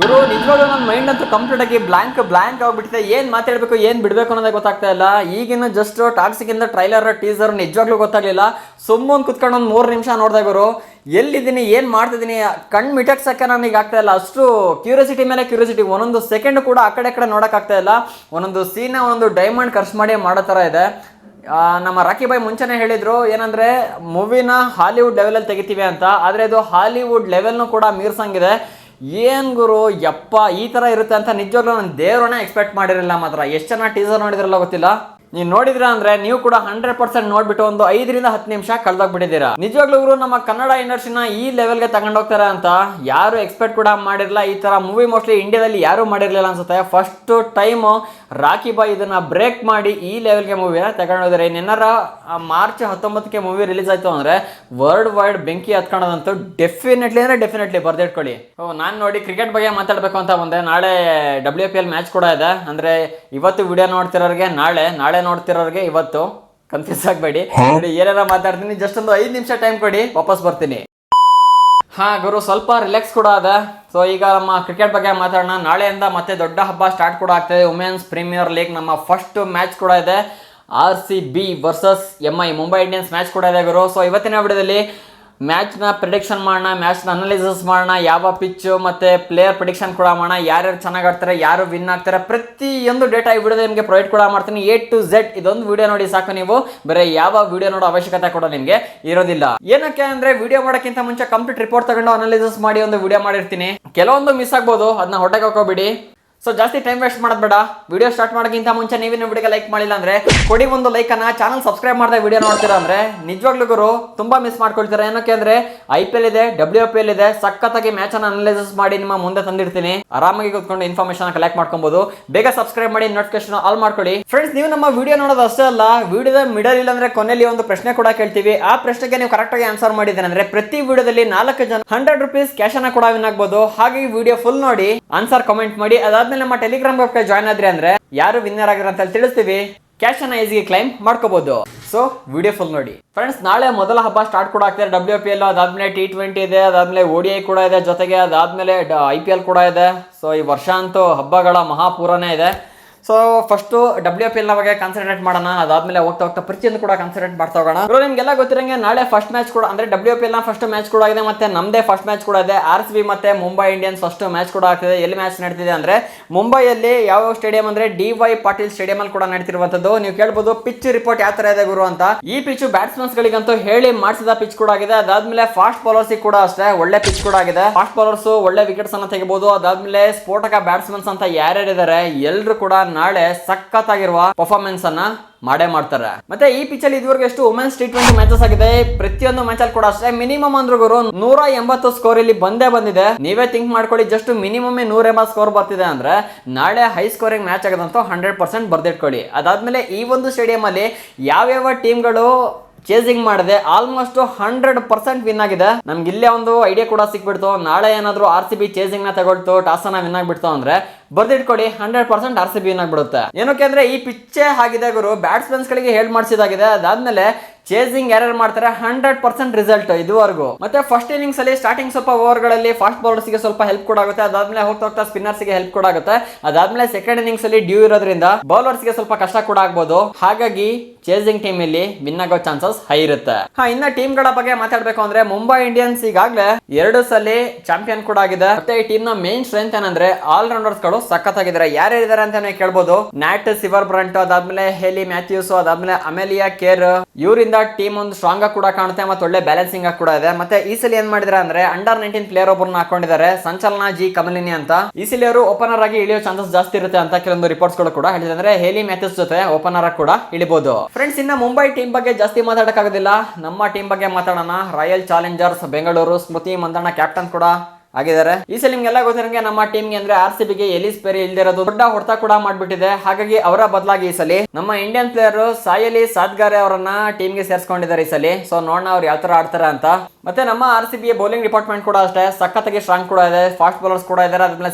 ಗುರು ನಿಜವಾಗ್ಲೂ ನನ್ನ ಮೈಂಡ್ ಅಂತೂ ಕಂಪ್ಲೀಟ್ ಆಗಿ ಬ್ಲಾಂಕ್ ಆಗ್ಬಿಟ್ಟಿದೆ. ಏನ್ ಮಾತಾಡ್ಬೇಕು ಏನ್ ಬಿಡ್ಬೇಕು ಅನ್ನೋದೇ ಗೊತ್ತಾಗ್ತಾ ಇಲ್ಲ. ಈಗಿನ ಜಸ್ಟ್ ಟಾಕ್ಸಿಕ್ ಇಂದ ಟ್ರೈಲರ್ ಟೀಸರ್ ನಿಜವಾಗ್ಲೂ ಗೊತ್ತಾಗ್ಲಿಲ್ಲ. ಸುಮ್ಮನೆ ಕುತ್ಕೊಂಡು ಒಂದು 3 ನಿಮಿಷ ನೋಡಿದೆ ಗುರು. ಎಲ್ಲಿದ್ದೀನಿ ಏನ್ ಮಾಡ್ತಿದ್ದೀನಿ ಕಣ್ ಮಿಟಕ್ಸಕ್ಕೆ ನನಗೆ ಆಗ್ತಾ ಇಲ್ಲ. ಅಷ್ಟು ಕ್ಯೂರಿಯಾಸಿಟಿ ಮೇಲೆ ಕ್ಯೂರಿಯಾಸಿಟಿ, ಒಂದೊಂದು ಸೆಕೆಂಡ್ ಕೂಡ ಆ ಕಡೆ ನೋಡಕ್ ಆಗ್ತಾ ಇಲ್ಲ. ಒಂದೊಂದು ಸೀನ್ ಒಂದೊಂದು ಡೈಮಂಡ್ ಖರ್ಚು ಮಾಡಿ ಮಾಡೋ ತರ ಇದೆ. ನಮ್ಮ ರಾಕಿ ಬಾಯ್ ಮುಂಚೆನೇ ಹೇಳಿದ್ರು ಏನಂದ್ರೆ ಮೂವಿನ ಹಾಲಿವುಡ್ ಲೆವೆಲಲ್ಲಿ ತೆಗಿತೀವಿ ಅಂತ. ಆದ್ರೆ ಇದು ಹಾಲಿವುಡ್ ಲೆವೆಲ್ನು ಕೂಡ ಮೀರ್ಸಂಗಿದೆ. ಏನ್ ಗುರು ಯಪ್ಪ ಈ ತರ ಇರುತ್ತೆ ಅಂತ ನಿಜವಾಗ್ಲೂ ನಾನು ದೇವ್ರನ್ನ ಎಕ್ಸ್ಪೆಕ್ಟ್ ಮಾಡಿರಲಿಲ್ಲ. ಮಾತ್ರ ಎಷ್ಟು ಜನ ಟೀಸರ್ ನೋಡಿದ್ರಲ್ಲ ಗೊತ್ತಿಲ್ಲ. ನೀವು ನೋಡಿದ್ರ ಅಂದ್ರೆ ನೀವು ಕೂಡ 100% ನೋಡ್ಬಿಟ್ಟು ಒಂದು 5 ರಿಂದ 10 ನಿಮಿಷ ಕಳೆದೋಗ್ಬಿಟ್ಟಿದ್ದೀರಾ. ನಿಜವಾಗ್ಲೂ ಇವರು ನಮ್ಮ ಕನ್ನಡ ಇಂಡಸ್ಟ್ರಿನ ಈ ಲೆವೆಲ್ಗೆ ತಗೊಂಡೋಗ್ತಾರೆ ಅಂತ ಯಾರು ಎಕ್ಸ್ಪೆಕ್ಟ್ ಕೂಡ ಮಾಡಿರಲಿಲ್ಲ. ಈ ತರ ಮೂವಿ ಮೋಸ್ಟ್ಲಿ ಇಂಡಿಯಾದಲ್ಲಿ ಯಾರು ಮಾಡಿರ್ಲಿಲ್ಲ ಅನ್ಸುತ್ತೆ. ಫಸ್ಟ್ ಟೈಮ್ ರಾಕಿ ಬಾಯ್ ಇದನ್ನ ಬ್ರೇಕ್ ಮಾಡಿ ಈ ಲೆವೆಲ್ಗೆ ಮೂವಿನ ತಗೊಂಡೋಗಿದ್ದಾರೆ. ಇನ್ನೇನಾರ ಮಾರ್ಚ್ 19ಕ್ಕೆ ಮೂವಿ ರಿಲೀಸ್ ಆಯ್ತು ಅಂದ್ರೆ ವರ್ಲ್ಡ್ ವೈಡ್ ಬೆಂಕಿ ಹತ್ಕೊಳ್ಳೋದಂತೂ ಡೆಫಿನೆಟ್ಲಿ ಬರ್ದಿಟ್ಕೊಳ್ಳಿ. ನಾನು ನೋಡಿ ಕ್ರಿಕೆಟ್ ಬಗ್ಗೆ ಮಾತಾಡಬೇಕು ಅಂತ ಬಂದೆ. ನಾಳೆ WPL ಮ್ಯಾಚ್ ಕೂಡ ಇದೆ. ಅಂದ್ರೆ ಇವತ್ತು ವಿಡಿಯೋ ನೋಡ್ತಿರೋರಿಗೆ ನಾಳೆ ನೋಡ್ತಿರೋರಿಗೆ ಇವತ್ತು, ಕನ್ಫ್ಯೂಸ್ ಆಗಬೇಡಿ. ಏನಾರ ಮಾತಾಡ್ತೀನಿ, ಜಸ್ಟ್ ಒಂದು 5 ನಿಮಿಷ ಟೈಮ್ ಕೊಡಿ, ವಾಪಸ್ ಬರ್ತೀನಿ. ಹಾ ಗುರು, ಸ್ವಲ್ಪ ರಿಲ್ಯಾಕ್ಸ್ ಕೂಡ ಅದ. ಸೊ ಈಗ ನಮ್ಮ ಕ್ರಿಕೆಟ್ ಬಗ್ಗೆ ಮಾತಾಡೋಣ. ನಾಳೆಯಿಂದ ಮತ್ತೆ ದೊಡ್ಡ ಹಬ್ಬ ಸ್ಟಾರ್ಟ್ ಕೂಡ ಆಗ್ತದೆ. ವುಮೆನ್ಸ್ ಪ್ರೀಮಿಯರ್ ಲೀಗ್ ನಮ್ಮ ಫಸ್ಟ್ ಮ್ಯಾಚ್ ಕೂಡ ಇದೆ. RCB versus MI Mumbai Indians match ಕೂಡ ಇದೆ ಗುರು. ಸೊ ಇವತ್ತಿನ ವಿಡಿಯೋದಲ್ಲಿ ಮ್ಯಾಚ್ನ ಪ್ರಿಡಿಕ್ಷನ್ ಮಾಡೋಣ, ಮ್ಯಾಚ್ನ ಅನಾಲಿಸಿಸ್ ಮಾಡೋಣ, ಯಾವ ಪಿಚ್ಚು ಮತ್ತು ಪ್ಲೇಯರ್ ಪ್ರಿಡಿಕ್ಷನ್ ಕೂಡ ಮಾಡೋಣ, ಯಾರ್ಯಾರು ಚೆನ್ನಾಗಿ ಆಡ್ತಾರೆ, ಯಾರು ವಿನ್ ಆಗ್ತಾರೆ, ಪ್ರತಿಯೊಂದು ಡೇಟಾ ಈ ವಿಡಿಯೋದಲ್ಲಿ ನಿಮಗೆ ಪ್ರೊವೈಡ್ ಕೂಡ ಮಾಡ್ತೀನಿ. A to Z ಇದೊಂದು ವಿಡಿಯೋ ನೋಡಿ ಸಾಕು. ನೀವು ಬೇರೆ ಯಾವ ವಿಡಿಯೋ ನೋಡೋ ಅವಶ್ಯಕತೆ ಕೂಡ ನಿಮಗೆ ಇರೋದಿಲ್ಲ. ಏನಕ್ಕೆ ಅಂದರೆ ವಿಡಿಯೋ ಮಾಡೋಕ್ಕಿಂತ ಮುಂಚೆ ಕಂಪ್ಲೀಟ್ ರಿಪೋರ್ಟ್ ತಗೊಂಡು ಅನಾಲಿಸಿಸ್ ಮಾಡಿ ಒಂದು ವಿಡಿಯೋ ಮಾಡಿರ್ತೀನಿ. ಕೆಲವೊಂದು ಮಿಸ್ ಆಗ್ಬೋದು, ಅದನ್ನ ಹೊಟ್ಟೆಗೆ ಹಾಕೋಬೇಡಿ. ಸೊ ಜಾಸ್ತಿ ಟೈಮ್ ವೇಸ್ಟ್ ಮಾಡೋದು ಬೇಡ. ವಿಡಿಯೋ ಸ್ಟಾರ್ಟ್ ಮಾಡೋಕ್ಕಿಂತ ಮುಂಚೆ ನೀವಿನ ವಿಡಿಯೋಗೆ ಲೈಕ್ ಮಾಡಿಲ್ಲ ಅಂದ್ರೆ ಕೊಡಿ ಒಂದು ಲೈಕ್ ಅನ್ನ. ಚಾನಲ್ ಸಬ್ಸ್ಕ್ರೈಬ್ ಮಾಡದೆ ವಿಡಿಯೋ ನೋಡ್ತೀರಾ ಅಂದ್ರೆ ನಿಜವಾಗ್ಲೂ ಗುರು ತುಂಬಾ ಮಿಸ್ ಮಾಡ್ಕೊಳ್ತೀರಾ. ಏನಕ್ಕೆ ಅಂದ್ರೆ IPL ಇದೆ, WPL ಇದೆ, ಸಖತ್ತಾಗಿ ಮ್ಯಾಚ್ ಅನ್ನ ಅನಲೈಸಿಸ್ ಮಾಡಿ ನಿಮ್ಮ ಮುಂದೆ ತಂದಿರ್ತೀನಿ. ಆರಾಮಾಗಿ ಕೂತ್ಕೊಂಡು ಇನ್ಫಾರ್ಮೇಶನ್ ಕಲೆಕ್ಟ್ ಮಾಡ್ಕೊಬಹುದು. ಬೇಗ ಸಬ್ಸ್ಕ್ರೈಬ್ ಮಾಡಿ, ನೋಟಿಫಿಕೇಶನ್ ಆಲ್ ಮಾಡ್ಕೊಳ್ಳಿ. ಫ್ರೆಂಡ್ಸ್, ನೀವು ನಮ್ಮ ವಿಡಿಯೋ ನೋಡೋದು ಅಷ್ಟೇ ಅಲ್ಲ, ವಿಡಿಯೋದ ಮಿಡಲ್ ಇಲ್ಲ ಅಂದ್ರೆ ಕೊನೆಯಲ್ಲಿ ಒಂದು ಪ್ರಶ್ನೆ ಕೂಡ ಕೇಳ್ತೀವಿ. ಆ ಪ್ರಶ್ನೆಗೆ ನೀವು ಕರೆಕ್ಟ್ ಆಗಿ ಆನ್ಸರ್ ಮಾಡಿದ್ರೆ ಅಂದ್ರೆ ಪ್ರತಿ ವಿಡಿಯೋದಲ್ಲಿ 4 ಜನ 100 ರೂಪೀಸ್ ಕ್ಯಾಶ್ ಅನ್ನ ಕೂಡ ವಿನ್ ಆಗ್ಬಹುದು. ಹಾಗೆ ವಿಡಿಯೋ ಫುಲ್ ನೋಡಿ ಆನ್ಸರ್ ಕಮೆಂಟ್ ಮಾಡಿ. ಅದಾದ್ಮೇಲೆ ನಮ್ಮ ಟೆಲಿಗ್ರಾಮ್ ಗ್ರೂಪ್ ಜಾಯ್ನ್ ಆದ್ರಿ ಅಂದ್ರೆ ಯಾರು ವಿನ್ನರ್ ಆಗಿರ ಅಂತ ತಿಳಿಸ್ತೀವಿ. ಕ್ಯಾಶ್ ಅನ್ನ ಈಸಿಗೆ ಕ್ಲೈಮ್ ಮಾಡ್ಕೋಬಹುದು. ಸೊ ವಿಡಿಯೋ ಫುಲ್ ನೋಡಿ. ಫ್ರೆಂಡ್ಸ್, ನಾಳೆ ಮೊದಲ ಹಬ್ಬ ಸ್ಟಾರ್ಟ್ ಕೂಡ ಆಗ್ತಾರೆ. WPL ಅದಾದ್ಮೇಲೆ T20 ಇದೆ, ಅದಾದ್ಮೇಲೆ ODI ಕೂಡ ಇದೆ, ಜೊತೆಗೆ ಅದಾದ್ಮೇಲೆ IPL ಕೂಡ ಇದೆ. ಸೊ ಈ ವರ್ಷ ಅಂತೂ ಹಬ್ಬಗಳ ಮಹಾಪೂರನೇ ಇದೆ. ಸೊ ಫಸ್ಟ್ WPL ನ ಬಗ್ಗೆ ಕಾನ್ಸಂಟ್ರೇಟ್ ಮಾಡೋಣ. ಅದಾದ್ಮೇಲೆ ಹೋಗ್ತಾ ಪ್ರತಿಯೊಂದು ಕೂಡ ಕಾನ್ಸಂಟ್ರೇಟ್ ಮಾಡ್ತಾ ಹೋಗೋಣ. ನಿಮ್ಗೆಲ್ಲ ಗೊತ್ತಿರಂಗೆ ನಾಳೆ ಫಸ್ಟ್ ಮ್ಯಾಚ್ ಕೂಡ ಅಂದ್ರೆ WPL ನ ಫಸ್ಟ್ ಮ್ಯಾಚ್ ಕೂಡ ಇದೆ, ಮತ್ತೆ ನಮ್ದೇ ಫಸ್ಟ್ ಮ್ಯಾಚ್ ಕೂಡ ಇದೆ. RCB ಮತ್ತೆ ಮುಂಬೈ ಇಂಡಿಯನ್ಸ್ ಫಸ್ಟ್ ಮ್ಯಾಚ್ ಕೂಡ ಆಗ್ತಿದೆ. ಎಲ್ಲಿ ಮ್ಯಾಚ್ ನಡೀತಿದೆ ಅಂದ್ರೆ ಮುಂಬೈಯಲ್ಲಿ ಯಾವ ಸ್ಟೇಡಿಯಂ ಅಂದ್ರೆ DY ಪಾಟೀಲ್ ಸ್ಟೇಡಿಯಂ ಅಲ್ಲಿ ಕೂಡ ನಡೀತಿರುವಂತದ್ದು. ನೀವು ಕೇಳಬಹುದು ಪಿಚ್ ರಿಪೋರ್ಟ್ ಯಾವ ತರ ಇದೆ ಗುರು ಅಂತ. ಈ ಪಿಚ್ ಬ್ಯಾಟ್ಸ್ಮನ್ಸ್ ಗಳಿಗಂತೂ ಹೇಳಿ ಮಾಡಿಸಿದ ಪಿಚ್ ಕೂಡ ಆಗಿದೆ. ಅದಾದ್ಮೇಲೆ ಫಾಸ್ಟ್ ಬೌಲರ್ಸ್ ಕೂಡ ಅಷ್ಟೇ ಒಳ್ಳೆ ಪಿಚ್ ಕೂಡ ಆಗಿದೆ. ಫಾಸ್ಟ್ ಬೌಲರ್ಸ್ ಒಳ್ಳೆ ವಿಕೆಟ್ಸ್ ಅನ್ನ ತೆಗಿಬಹುದು. ಅದಾದ್ಮೇಲೆ ಸ್ಫೋಟಕ ಬ್ಯಾಟ್ಸ್ಮನ್ಸ್ ಅಂತ ಯಾರ್ಯಾರಿದ್ದಾರೆ ಎಲ್ಲರೂ ಕೂಡ ನಾಳೆ ಸಖತ್ತಾಗಿರುವ ಪರ್ಫಾರ್ಮೆನ್ಸ್ ಅನ್ನ ಮಾಡ್ತಾರೆ. ಮತ್ತೆ ಈ ಪಿಚ್ ಅಲ್ಲಿ ಇದುವರೆಗೂ ಎಷ್ಟು ವುಮೆನ್ಸ್ T20 ಮ್ಯಾಚಸ್ ಆಗಿದೆ. ಪ್ರತಿಯೊಂದು ಮ್ಯಾಚ್ ಅಲ್ಲಿ ಕೂಡ ಅಷ್ಟೇ ಮಿನಿಮಮ್ ಅಂದ್ರೂ ಗುರು 180 ಸ್ಕೋರ್ ಇಲ್ಲಿ ಬಂದಿದೆ. ನೀವೇ ಥಿಂಕ್ ಮಾಡ್ಕೊಳ್ಳಿ, ಜಸ್ಟ್ ಮಿನಿಮಮ್ 180 ಸ್ಕೋರ್ ಬರ್ತಿದೆ ಅಂದ್ರೆ ನಾಳೆ ಹೈ ಸ್ಕೋರಿಂಗ್ ಮ್ಯಾಚ್ ಆಗೋದಂತ 100% ಬರ್ದಿಟ್ಕೊಳ್ಳಿ. ಅದಾದ್ಮೇಲೆ ಈ ಒಂದು ಸ್ಟೇಡಿಯಂ ಅಲ್ಲಿ ಯಾವ್ಯಾವ ಟೀಮ್ಗಳು ಚೇಸಿಂಗ್ ಮಾಡಿದೆ ಆಲ್ಮೋಸ್ಟ್ 100% ವಿನ್ ಆಗಿದೆ. ನಮ್ಗೆ ಇಲ್ಲೇ ಒಂದು ಐಡಿಯಾ ಕೂಡ ಸಿಕ್ಬಿಡ್ತು. ನಾಳೆ ಏನಾದ್ರು RCB ಚೇಸಿಂಗ್ ನ ತಗೊಳ್ತು, ಟಾಸ್ ಅನ್ನ ವಿನ್ ಆಗ್ಬಿಡ್ತು ಅಂದ್ರೆ ಬರ್ದಿಟ್ಕೊಳ್ಳಿ 100% RCB ವಿನ್ ಆಗ್ಬಿಡುತ್ತೆ. ಏನಕ್ಕೆ ಅಂದ್ರೆ ಈ ಪಿಚ್ಚೇ ಆಗಿದೆ ಗುರು, ಬ್ಯಾಟ್ಸ್ಮನ್ಸ್ ಗಳಿಗೆ ಹೇಳ್ ಮಾಡಿಸಿದಾಗಿದೆ. ಅದಾದ್ಮೇಲೆ ಚೇಸಿಂಗ್ ಯಾರ್ಯಾರು ಮಾಡ್ತಾರೆ 100% ರಿಸಲ್ಟ್ ಇದುವರೆಗೂ. ಮತ್ತೆ ಫಸ್ಟ್ ಇನ್ನಿಂಗ್ಸ್ ಅಲ್ಲಿ ಸ್ಟಾರ್ಟಿಂಗ್ ಸ್ವಲ್ಪ ಓವರ್ ಗಳಲ್ಲಿ ಫಾಸ್ಟ್ ಬೌಲರ್ಸ್ ಗೆ ಸ್ವಲ್ಪ ಹೆಲ್ಪ್ ಕೂಡ ಆಗುತ್ತೆ. ಅದಾದ್ಮೇಲೆ ಹೋಗ್ತಾ ಸ್ಪಿನ್ನರ್ಸ್ ಗೆ ಹೆಲ್ಪ್ ಕೂಡ ಆಗುತ್ತೆ. ಅದಾದ್ಮೇಲೆ ಸೆಕೆಂಡ್ ಇನ್ನಿಂಗ್ಸ್ ಅಲ್ಲಿ ಡ್ಯೂ ಇರೋದ್ರಿಂದ ಬೌಲರ್ಸ್ ಗೆ ಸ್ವಲ್ಪ ಕಷ್ಟ ಕೂಡ ಆಗ್ಬೋದು. ಹಾಗಾಗಿ ಚೇಸಿಂಗ್ ಟೀಮ್ ಇಲ್ಲಿ ವಿನ್ ಆಗೋ ಚಾನ್ಸಸ್ ಹೈ ಇರುತ್ತೆ. ಇನ್ನ ಟೀಮ್ ಗಳ ಬಗ್ಗೆ ಮಾತಾಡ್ಬೇಕು ಅಂದ್ರೆ ಮುಂಬೈ ಇಂಡಿಯನ್ಸ್ ಈಗಾಗಲೇ 2 ಸಲ ಚಾಂಪಿಯನ್ ಕೂಡ ಆಗಿದೆ. ಮತ್ತೆ ಈ ಟೀಮ್ ನ ಮೇನ್ ಸ್ಟ್ರೆಂತ್ ಏನಂದ್ರೆ ಆಲ್ ರೌಂಡರ್ಸ್ ಗಳು ಸಖತ್ತಾಗಿದ್ದಾರೆ. ಯಾರ್ಯಾರಿದ್ದಾರೆ ಅಂತಾನೆ ಕೇಳ್ಬೋದು. ನ್ಯಾಟ್ ಸಿವರ್ ಬ್ರಂಟ್, ಅದಾದ್ಮೇಲೆ ಹೇಲಿ ಮ್ಯಾಥ್ಯೂಸ್, ಅದಾದ್ಮೇಲೆ ಅಮೆಲಿಯಾ ಕೇರ್, ಇವರಿಂದ ಟೀಮ್ ಒಂದು ಸ್ಟ್ರಾಂಗ್ ಆಗಿ ಕೂಡ ಕಾಣುತ್ತೆ ಮತ್ತೆ ಒಳ್ಳೆ ಬ್ಯಾಲೆನ್ಸಿಂಗ್ ಆಗಿ ಕೂಡ ಇದೆ. ಮತ್ತೆ ಈ ಸಲ ಏನ್ ಮಾಡಿದ್ರೆ ಅಂದ್ರೆ ಅಂಡರ್-19 ಪ್ಲೇಯರ್ ಒಬ್ಬರನ್ನ ಹಾಕೊಂಡಿದ್ದಾರೆ, ಸಂಚಲನ ಜಿ ಕಮಲಿನಿ ಅಂತ. ಈ ಸಲ ಅವರು ಓಪನರ್ ಆಗಿ ಇಳಿಯೋ ಚಾನ್ಸಸ್ ಜಾಸ್ತಿ ಇರುತ್ತೆ ಅಂತ ಕೆಲವೊಂದು ರಿಪೋರ್ಟ್ಸ್ ಗಳು ಕೂಡ ಹೇಳಿದೆ. ಅಂದ್ರೆ ಹೇಲಿ ಮ್ಯಾಥ್ಯೂಸ್ ಜೊತೆ ಓಪನರ್ ಆಗಿ ಕೂಡ ಇಳಿಬಹುದು. ಫ್ರೆಂಡ್ಸ್, ಇನ್ನ ಮುಂಬೈ ಟೀಮ್ ಬಗ್ಗೆ ಜಾಸ್ತಿ ಮಾತಾಡಕ್ಕಾಗೋದಿಲ್ಲ. ನಮ್ಮ ಟೀಮ್ ಬಗ್ಗೆ ಮಾತಾಡೋಣ. ರಾಯಲ್ ಚಾಲೆಂಜರ್ಸ್ ಬೆಂಗಳೂರು ಸ್ಮೃತಿ ಮಂದಣ್ಣ ಕ್ಯಾಪ್ಟನ್ ಕೂಡ ಆಗಿದ್ದಾರೆ. ಈ ಸಲ ನಿಮ್ಗೆಲ್ಲ ಗೊತ್ತಿರಂಗೆ ನಮ್ಮ ಟೀಮ್ಗೆ ಅಂದ್ರೆ RCB ಗೆ ಎಲಿಸ್ ಪೆರಿ ಇಲ್ದಿರೋದು ದೊಡ್ಡ ಹೊಡೆತ ಕೂಡ ಮಾಡ್ಬಿಟ್ಟಿದೆ. ಹಾಗಾಗಿ ಅವರ ಬದಲಾಗಿ ಈ ಸಲ ನಮ್ಮ ಇಂಡಿಯನ್ ಪ್ಲೇಯರ್ ಸಾಯಲಿ ಸಾದ್ಗಾರೆ ಅವರನ್ನ ಟೀಮ್ಗೆ ಸೇರಿಸ್ಕೊಂಡಿದ್ದಾರೆ ಈ ಸಲ. ಸೊ ನೋಡೋಣ ಅವ್ರು ಯಾವ ತರ ಆಡ್ತಾರೆ ಅಂತ. ಮತ್ತೆ ನಮ್ಮ RCB ಬೌಲಿಂಗ್ ಡಿಪಾರ್ಟ್ಮೆಂಟ್ ಕೂಡ ಅಷ್ಟೇ ಸಖತ್ತಾಗಿ ಸ್ಟ್ರಾಂಗ್ ಕೂಡ ಇದೆ. ಫಾಸ್ಟ್ ಬೌಲರ್ಸ್ ಕೂಡ ಇದ್ದಾರೆ. ಅದಾದ್ಮೇಲೆ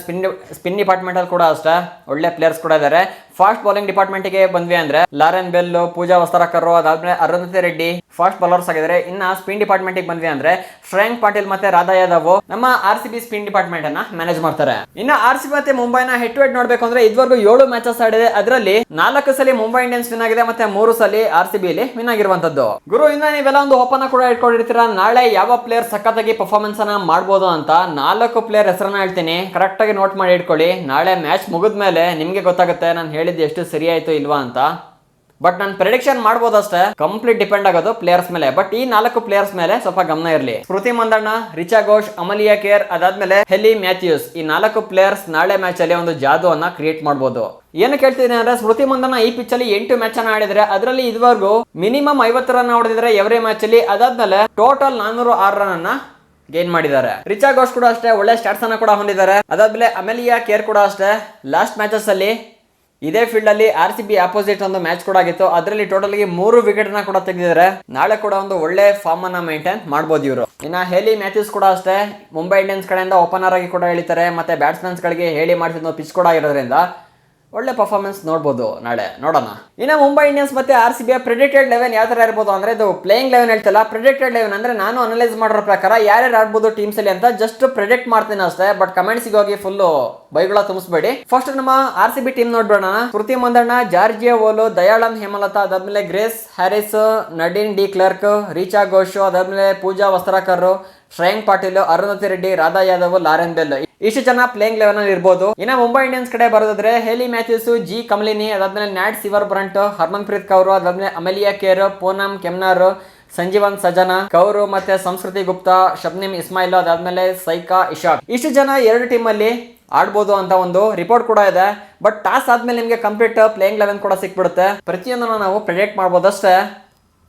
ಸ್ಪಿನ್ ಡಿಪಾರ್ಟ್ಮೆಂಟ್ ಅಲ್ಲಿ ಕೂಡ ಅಷ್ಟೇ ಒಳ್ಳೆ ಪ್ಲೇಯರ್ಸ್ ಕೂಡ ಇದ್ದಾರೆ. ಫಾಸ್ಟ್ ಬೌಲಿಂಗ್ ಡಿಪಾರ್ಟ್ಮೆಂಟ್ ಗೆ ಬಂದ್ವಿ ಅಂದ್ರೆ ಲಾರೆನ್ ಬೆಲ್, ಪೂಜಾ ವಸ್ತ್ರಕರ್, ಅದಾದ್ಮೇಲೆ ಅರುಂಧತಿ ರೆಡ್ಡಿ ಫಾಸ್ಟ್ ಬೌಲರ್ಸ್ ಆಗಿದ್ದಾರೆ. ಇನ್ನ ಸ್ಪಿನ್ ಡಿಪಾರ್ಟ್ಮೆಂಟ್ ಗೆ ಬಂದ್ವಿ ಅಂದ್ರೆ ಶ್ರೇಯಾಂಕ್ ಪಾಟೀಲ್ ಮತ್ತೆ ರಾಧಾ ಯಾದವ್ ನಮ್ಮ RCB ಸ್ಪಿನ್ ಡಿಪಾರ್ಟ್ಮೆಂಟ್ ಅನ್ನ ಮ್ಯಾನೇಜ್ ಮಾಡ್ತಾರೆ. ಇನ್ನ RCB ಮತ್ತೆ ಮುಂಬೈನ ಹೆಡ್ ಟು ಹೆಡ್ ನೋಡ್ಬೇಕು ಅಂದ್ರೆ ಇದುವರೆಗೂ 7 ಮ್ಯಾಚಸ್ ಆಡಿದೆ. ಅದರಲ್ಲಿ 4 ಸಲ ಮುಂಬೈ ಇಂಡಿಯನ್ಸ್ ವಿನ್ ಆಗಿದೆ, ಮತ್ತೆ 3 ಸಲ RCB ಅಲ್ಲಿ ವಿನ್ ಆಗಿರುವಂತದ್ದು. ಗುರು, ಇನ್ನ ನೀವೆಲ್ಲ ಒಂದು ಓಪನ್ ಕೂಡ ಇಟ್ಕೊಂಡಿರ್ತೀರಾ, ನಾಳೆ ಯಾವ ಪ್ಲೇಯರ್ ಸಖತ್ತಾಗಿ ಪರ್ಫಾರ್ಮೆನ್ಸ್ ಅನ್ನ ಮಾಡಬಹುದು ಅಂತ. 4 ಪ್ಲೇಯರ್ ಹೆಸರನ್ನ ಹೇಳ್ತೀನಿ, ಕರೆಕ್ಟ್ ಆಗಿ ನೋಟ್ ಮಾಡಿ ಇಟ್ಕೊಳ್ಳಿ. ನಾಳೆ ಮ್ಯಾಚ್ ಮುಗಿದ್ಮೇಲೆ ನಿಮ್ಗೆ ಗೊತ್ತಾಗುತ್ತೆ ನಾನು ಹೇಳಿದ್ದು ಎಷ್ಟು ಸರಿ ಆಯ್ತು ಇಲ್ವಾ ಅಂತ. ಬಟ್ ನಾನು ಪ್ರೆಡಿಕ್ಷನ್ ಮಾಡ್ಬೋದು ಅಷ್ಟೇ, ಕಂಪ್ಲೀಟ್ ಡಿಪೆಂಡ್ ಆಗೋದು ಪ್ಲೇಯರ್ಸ್ ಮೇಲೆ. ಬಟ್ ಈ 4 ಪ್ಲೇಯರ್ಸ್ ಮೇಲೆ ಸ್ವಲ್ಪ ಗಮನ ಇರಲಿ. ಸ್ಮೃತಿ ಮಂದಣ್ಣ, ರಿಚಾ ಘೋಷ್, ಅಮಲಿಯಾ ಕೇರ್, ಅದಾದ್ಮೇಲೆ ಹೆಲಿ ಮ್ಯಾಥ್ಯೂಸ್, ಈ 4 ಪ್ಲೇಯರ್ಸ್ ನಾಳೆ ಮ್ಯಾಚ್ ಅಲ್ಲಿ ಒಂದು ಜಾದುವನ್ನ ಕ್ರಿಯೇಟ್ ಮಾಡಬಹುದು. ಏನು ಕೇಳ್ತಿದ್ದೀನಿ ಅಂದ್ರೆ, ಸ್ಮೃತಿ ಮಂದಣ್ಣ ಈ ಪಿಚ್ ಅಲ್ಲಿ 8 ಮ್ಯಾಚ್ ಅನ್ನ ಆಡಿದ್ರೆ ಅದರಲ್ಲಿ ಇದುವರೆಗೂ ಮಿನಿಮಮ್ 50 ರನ್ ಹೊಡೆದಿದ್ರೆ ಎವ್ರಿ ಮ್ಯಾಚ್ ಅಲ್ಲಿ. ಅದಾದ್ಮೇಲೆ ಟೋಟಲ್ 406 ರನ್ ಅನ್ನ ಗೇನ್ ಮಾಡಿದ್ದಾರೆ. ರಿಚಾ ಘೋಷ್ ಕೂಡ ಅಷ್ಟೇ ಒಳ್ಳೆ ಸ್ಟಾಟ್ಸ್ ಅನ್ನ ಕೂಡ ಹೊಂದಿದ್ದಾರೆ. ಅದಾದ್ಮೇಲೆ ಅಮೆಲಿಯಾ ಕೇರ್ ಕೂಡ ಅಷ್ಟೇ ಲಾಸ್ಟ್ ಮ್ಯಾಚಸ್ ಅಲ್ಲಿ ಇದೇ ಫೀಲ್ಡ್ ಅಲ್ಲಿ RCB ಆಪೋಸಿಟ್ ಒಂದು ಮ್ಯಾಚ್ ಕೂಡ ಆಗಿತ್ತು, ಅದರಲ್ಲಿ ಟೋಟಲ್ ಗೆ 3 ವಿಕೆಟ್ ನ ಕೂಡ ತೆಗೆದಿದ್ದಾರೆ. ನಾಳೆ ಕೂಡ ಒಂದು ಒಳ್ಳೆ ಫಾರ್ಮ್ ಅನ್ನ ಮೇಂಟೈನ್ ಮಾಡಬಹುದು ಇವರು. ಇನ್ನ ಹೇಲಿ ಮ್ಯಾಥ್ಯೂಸ್ ಕೂಡ ಅಷ್ಟೇ ಮುಂಬೈ ಇಂಡಿಯನ್ಸ್ ಕಡೆಯಿಂದ ಓಪನರ್ ಆಗಿ ಕೂಡ ಹೇಳಿದ್ದಾರೆ, ಮತ್ತೆ ಬ್ಯಾಟ್ಸ್ಮನ್ಸ್ ಗಳಿಗೆ ಹೇಳಿ ಮಾಡಿಸಿದ ಪಿಚ್ ಕೂಡ ಆಗಿರೋದ್ರಿಂದ ಒಳ್ಳೆ ಪರ್ಫಾರ್ಮೆನ್ಸ್ ನೋಡಬಹುದು ನಾಳೆ. ನೋಡೋಣ. ಇನ್ನು ಮುಂಬೈ ಇಂಡಿಯನ್ಸ್ ಮತ್ತೆ RCB ಪ್ರೆಡಿಕ್ಟೆಡ್ 11 ಯಾವ ತರ ಇರಬಹುದು ಅಂದ್ರೆ, ಇದು ಪ್ಲೇಯಿಂಗ್ 11 ಹೇಳ್ತಲ್ಲ, ಪ್ರೆಡಿಕ್ಟೆಡ್ 11 ಅಂದ್ರೆ ನಾನು ಅನಲೈಸ್ ಮಾಡಿರೋ ಪ್ರಕಾರ ಯಾರ್ಯಾರು ಆಡ್ಬೋದು ಟೀಮ್ಸ್ ಅಲ್ಲಿ ಅಂತ ಜಸ್ಟ್ ಪ್ರೆಡಿಕ್ಟ್ ಮಾಡ್ತೀನಿ ಅಷ್ಟೇ. ಬಟ್ ಕಮೆಂಟ್ಸ್ ಹೋಗಿ ಫುಲ್ ಬೈಗಳ ತುಂಬಿಸಬೇಡಿ. ಫಸ್ಟ್ ನಮ್ಮ RCB ಟೀಮ್ ನೋಡ್ಬೇಡ. ಸ್ಮೃತಿ ಮಂದಣ್ಣ, ಜಾರ್ಜಿಯಾ ಓಲು, ದಯಾಳನ್ ಹೇಮಲತಾ, ಅದಾದ್ಮೇಲೆ Grace Harris, Nadine de Klerk, Richa Ghosh, ಅದಾದ್ಮೇಲೆ ಪೂಜಾ ವಸ್ತ್ರಕರ್, ಶ್ರೇಯಾಂಕ್ ಪಾಟೀಲ್, ಅರುಂಧತಿ ರೆಡ್ಡಿ, ರಾಧಾ ಯಾದವ್, ಲಾರೆನ್ ಬೆಲ್, ಇಷ್ಟು ಜನ ಪ್ಲೇಯಿಂಗ್ 11 ಅಲ್ಲಿ ಇರ್ಬೋದು. ಇನ್ನ ಮುಂಬೈ ಇಂಡಿಯನ್ಸ್ ಕಡೆ ಬರೋದಾದ್ರೆ ಹೇಲಿ ಮ್ಯಾಥ್ಯೂಸ್, ಜಿ ಕಮಲಿನಿ, ಅದಾದ್ಮೇಲೆ ನ್ಯಾಟ್ ಸಿವರ್ ಬ್ರಂಟ್, ಹರ್ಮನ್ ಪ್ರೀತ್ ಕೌರ್, ಅದಾದ್ಮೇಲೆ ಅಮೆಲಿಯಾ ಕೇರ್, ಪೂನಮ್ ಕೆಮ್ನಾರ್, ಸಂಜೀವನ್ ಸಜನಾ ಕೌರ್, ಮತ್ತೆ ಸಂಸ್ಕೃತಿ ಗುಪ್ತಾ, ಶಬ್ನಿಮ್ ಇಸ್ಮಾಯಿಲ್, ಅದಾದ್ಮೇಲೆ ಸೈಕಾ ಇಶಾಕ್, ಇಷ್ಟು ಜನ 2 ಟೀಮ್ ಅಲ್ಲಿ ಆಡ್ಬೋದು ಅಂತ ಒಂದು ರಿಪೋರ್ಟ್ ಕೂಡ ಇದೆ. ಬಟ್ ಟಾಸ್ ಆದ್ಮೇಲೆ ನಿಮ್ಗೆ ಕಂಪ್ಲೀಟ್ ಪ್ಲೇಯಿಂಗ್ 11 ಕೂಡ ಸಿಕ್ಬಿಡುತ್ತೆ. ಪ್ರತಿಯೊಂದನ್ನು ನಾವು ಪ್ರೆಡಿಕ್ಟ್ ಮಾಡ್ಬೋದಷ್ಟೇ,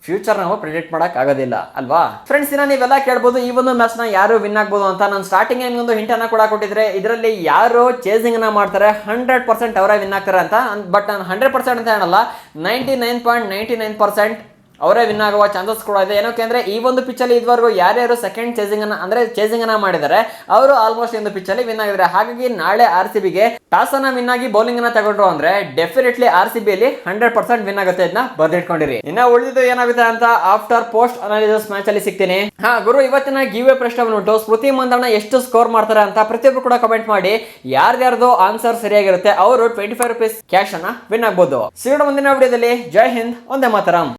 ಫ್ಯೂಚರ್ ನಾವು ಪ್ರೆಡಿಕ್ಟ್ ಮಾಡಕ್ ಆಗೋದಿಲ್ಲ ಅಲ್ವಾ ಫ್ರೆಂಡ್ಸ್. ಇನ್ನ ನೀವೆಲ್ಲ ಕೇಳ್ಬೋದು ಈ ಒಂದು ಮ್ಯಾಚ್ ನ ಯಾರು ವಿನ್ ಆಗ್ಬೋದು ಅಂತ. ನಾನು ಸ್ಟಾರ್ಟಿಂಗ್ ಒಂದು ಹಿಂಟ್ ಅನ್ನ ಕೂಡ ಕೊಟ್ಟಿದ್ರೆ, ಇದರಲ್ಲಿ ಯಾರು ಚೇಸಿಂಗ್ ಅನ್ನ ಮಾಡ್ತಾರೆ 100% ಅವರೇ ವಿನ್ ಆಗ್ತಾರೆ ಅಂತ. ಬಟ್ ನಾನು 100% ಅಂತ ಹೇಳಲ್ಲ, 99.99% ಅವರೇ ವಿನ್ ಆಗುವ ಚಾನ್ಸಸ್ ಕೂಡ ಇದೆ. ಏನಕ್ಕೆ ಅಂದ್ರೆ ಈ ಒಂದು ಪಿಚ್ ಅಲ್ಲಿ ಇದುವರೆಗೂ ಯಾರ್ಯಾರು ಸೆಕೆಂಡ್ ಚೇಸಿಂಗ್ ಅನ್ನ ಮಾಡಿದ್ದಾರೆ ಅವರು ಆಲ್ಮೋಸ್ಟ್ ಈ ಒಂದು ಪಿಚ್ ಅಲ್ಲಿ ವಿನ್ ಆಗಿದ್ದಾರೆ. ಹಾಗಾಗಿ ನಾಳೆ RCB ಗೆ ಟಾಸ್ ಅನ್ನ ವಿನ್ ಆಗಿ ಬೌಲಿಂಗ್ ಅನ್ನ ತಗೊಂಡ್ರು ಅಂದ್ರೆ ಡೆಫಿನೆಟ್ಲಿ RCB ಅಲ್ಲಿ 100% ವಿನ್ ಆಗುತ್ತೆ. ಇದನ್ನ ಬರ್ದಿಟ್ಕೊಂಡಿರಿ. ಇನ್ನ ಉಳಿದಿದ್ದು ಏನಾಗುತ್ತೆ ಅಂತ ಆಫ್ಟರ್ ಪೋಸ್ಟ್ ಅನಾಲಿಸಿಸ್ ಮ್ಯಾಚ್ ಅಲ್ಲಿ ಸಿಗ್ತೀನಿ. ಗುರು, ಇವತ್ತಿನ ಗಿವ್ ಎ ಪ್ರಶ್ನೆ ಬಂದ್ಬಿಟ್ಟು ಸ್ಮೃತಿ ಮಂದಣ್ಣ ಎಷ್ಟು ಸ್ಕೋರ್ ಮಾಡ್ತಾರೆ ಅಂತ ಪ್ರತಿಯೊಬ್ಬರು ಕೂಡ ಕಮೆಂಟ್ ಮಾಡಿ. ಯಾರ್ಯಾರ್ದು ಆನ್ಸರ್ ಸರಿಯಾಗಿರುತ್ತೆ ಅವರು 25 ರೂಪೀಸ್ ಕ್ಯಾಶ್ ಅನ್ನ ವಿನ್ ಆಗ್ಬೋದು. ಸಿಗೋಣ ಮುಂದಿನ ವಿಡಿಯೋದಲ್ಲಿ. ಜೈ ಹಿಂದ್, ಒಂದೇ ಮಾತರಂ.